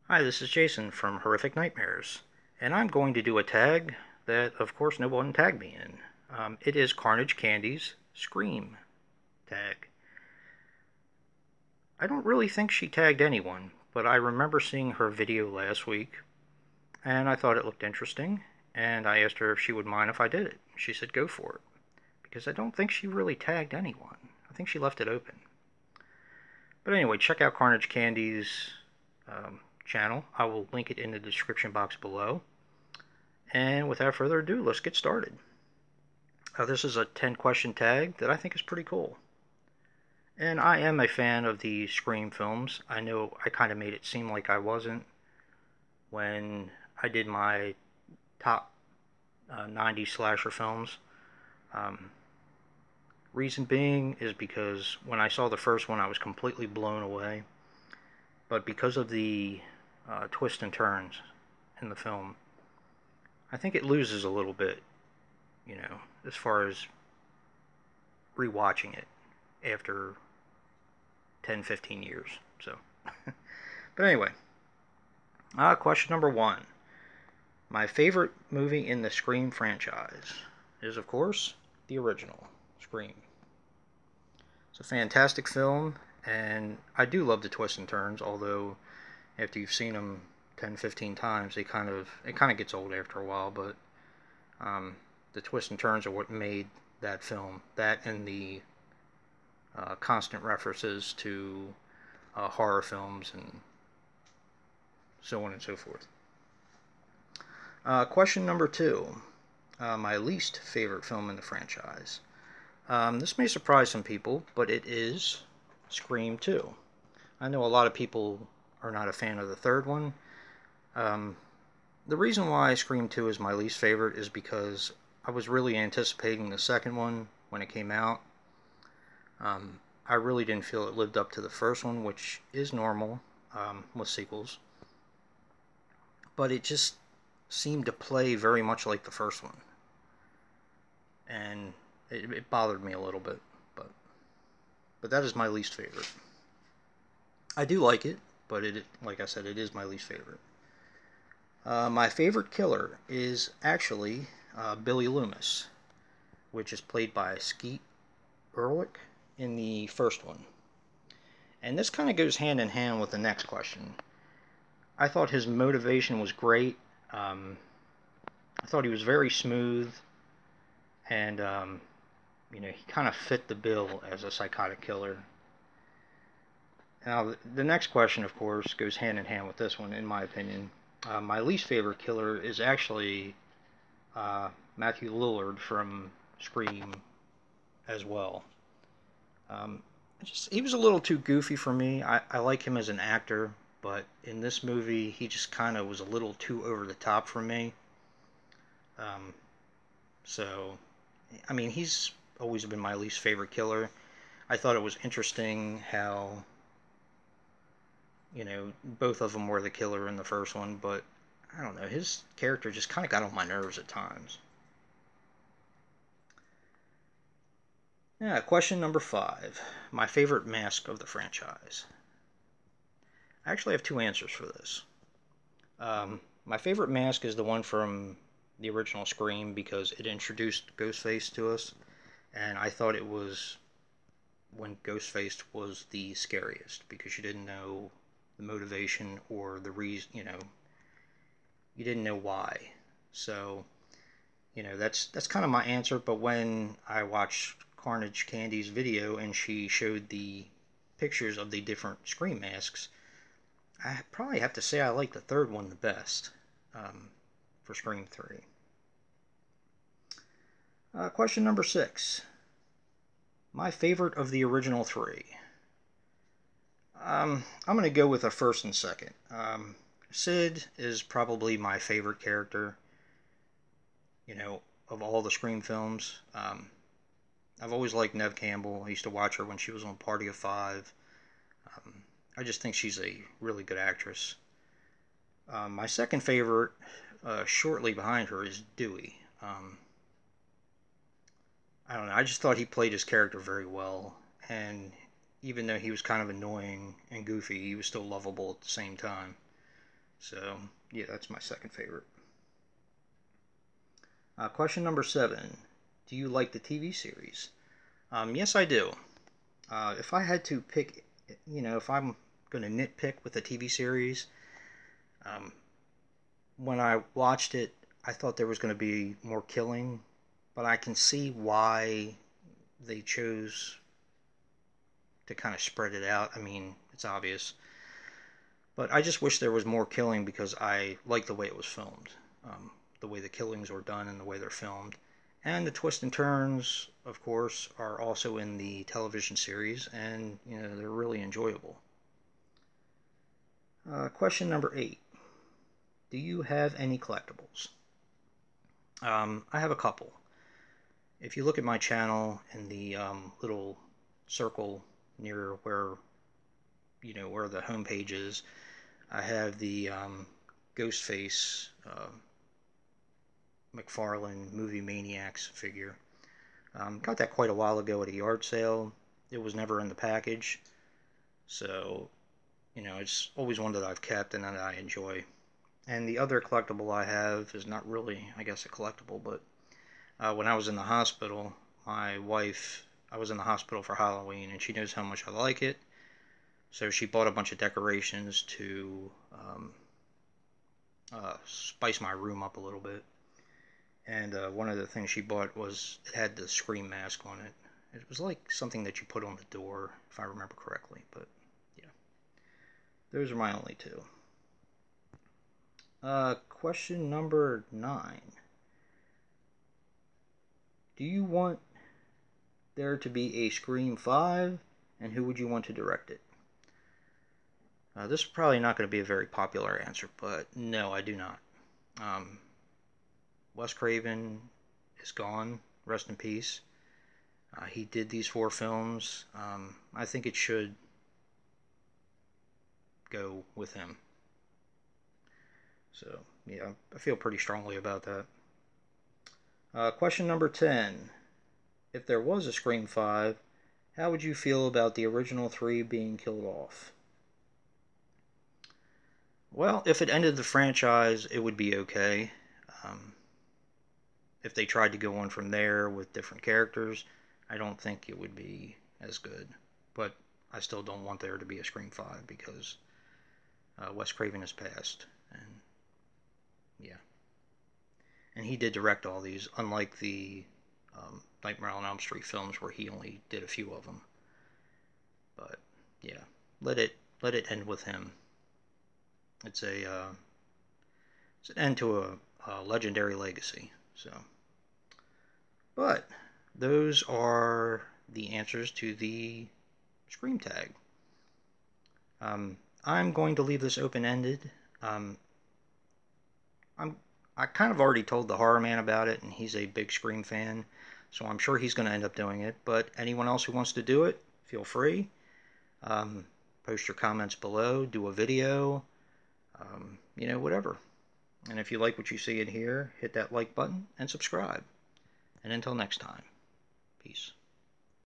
Hi, this is Jason from Horrific Nightmares, and I'm going to do a tag that, of course, no one tagged me in. It is CarnageCandyy's Scream tag. I don't really think she tagged anyone, but I remember seeing her video last week, and I thought it looked interesting, and I asked her if she would mind if I did it. She said go for it, because I don't think she really tagged anyone. I think she left it open. But anyway, check out CarnageCandyy's channel. I will link it in the description box below. And without further ado, let's get started. This is a 10-question tag that I think is pretty cool. And I am a fan of the Scream films. I know I kind of made it seem like I wasn't when I did my top 90s slasher films. Reason being is because when I saw the first one, I was completely blown away. But because of the twists and turns in the film, I think it loses a little bit, as far as rewatching it after 10, 15 years. So, but anyway, question number 1. My favorite movie in the Scream franchise is, of course, the original Scream. It's a fantastic film, and I do love the twists and turns, although after you've seen them 10, 15 times, it kind of gets old after a while, but the twists and turns are what made that film. That and the constant references to horror films and so on and so forth. Question number 2. My least favorite film in the franchise. This may surprise some people, but it is Scream 2. I know a lot of people are not a fan of the third one. The reason why Scream 2 is my least favorite is because I was really anticipating the second one when it came out. I really didn't feel it lived up to the first one, which is normal with sequels. But it just seemed to play very much like the first one. And it bothered me a little bit. But that is my least favorite. I do like it, but like I said, it is my least favorite. My favorite killer is actually Billy Loomis, which is played by Skeet Ulrich in the first one. And this kind of goes hand in hand with the next question. I thought his motivation was great. I thought he was very smooth, and he kind of fit the bill as a psychotic killer. Now, the next question, of course, goes hand in hand with this one, in my opinion. My least favorite killer is actually Matthew Lillard from Scream as well. He was a little too goofy for me. I like him as an actor, but in this movie, he just kind of was a little too over the top for me. He's always been my least favorite killer. I thought it was interesting how, both of them were the killer in the first one, but I don't know, his character just kind of got on my nerves at times. Yeah, question number 5. My favorite mask of the franchise. I actually have 2 answers for this. My favorite mask is the one from the original Scream because it introduced Ghostface to us, and I thought it was when Ghostface was the scariest because you didn't know the motivation or the reason, you didn't know why. So, that's kind of my answer, but when I watched CarnageCandyy's video and she showed the pictures of the different Scream masks, I probably have to say I like the third one the best for Scream 3. Question number 6. My favorite of the original 3. I'm going to go with a first and second. Sid is probably my favorite character, of all the Scream films. I've always liked Neve Campbell. I used to watch her when she was on Party of Five. I just think she's a really good actress. My second favorite, shortly behind her, is Dewey. I don't know, I just thought he played his character very well, and even though he was kind of annoying and goofy, he was still lovable at the same time. So, yeah, that's my second favorite. Question number 7. Do you like the TV series? Yes, I do. If I had to pick, if I'm going to nitpick with a TV series, um, when I watched it, I thought there was going to be more killing, but I can see why they chose to kind of spread it out. I mean, it's obvious. But I just wish there was more killing because I like the way it was filmed. The way the killings were done and the way they're filmed. And the twists and turns, of course, are also in the television series, and they're really enjoyable. Question number 8. Do you have any collectibles? I have a couple. If you look at my channel in the little circle near where where the home page is, I have the Ghostface McFarlane Movie Maniacs figure. Got that quite a while ago at a yard sale. It was never in the package, so it's always one that I've kept and that I enjoy. And the other collectible I have is not really, I guess, a collectible, but when I was in the hospital, I was in the hospital for Halloween, and she knows how much I like it, so she bought a bunch of decorations to spice my room up a little bit. And one of the things she bought was, it had the Scream mask on it. It was like something that you put on the door, if I remember correctly, but yeah. Those are my only two. Question number 9. Do you want there to be a Scream 5, and who would you want to direct it? This is probably not going to be a very popular answer, but no, I do not. Wes Craven is gone. Rest in peace. He did these 4 films. I think it should go with him. So, yeah, I feel pretty strongly about that. Question number 10. If there was a Scream 5, how would you feel about the original 3 being killed off? Well, if it ended the franchise, it would be okay. If they tried to go on from there with different characters, I don't think it would be as good. But I still don't want there to be a Scream 5 because Wes Craven has passed. And yeah. And he did direct all these, unlike the Nightmare on Elm Street films where he only did a few of them. But yeah, let it end with him. It's an end to a legendary legacy. So, but those are the answers to the Scream tag. I'm going to leave this open-ended. I kind of already told the Horror Man about it, and he's a big Scream fan, so I'm sure he's going to end up doing it. But anyone else who wants to do it, feel free. Post your comments below, do a video, whatever. And if you like what you see in here, hit that like button and subscribe. And until next time, peace.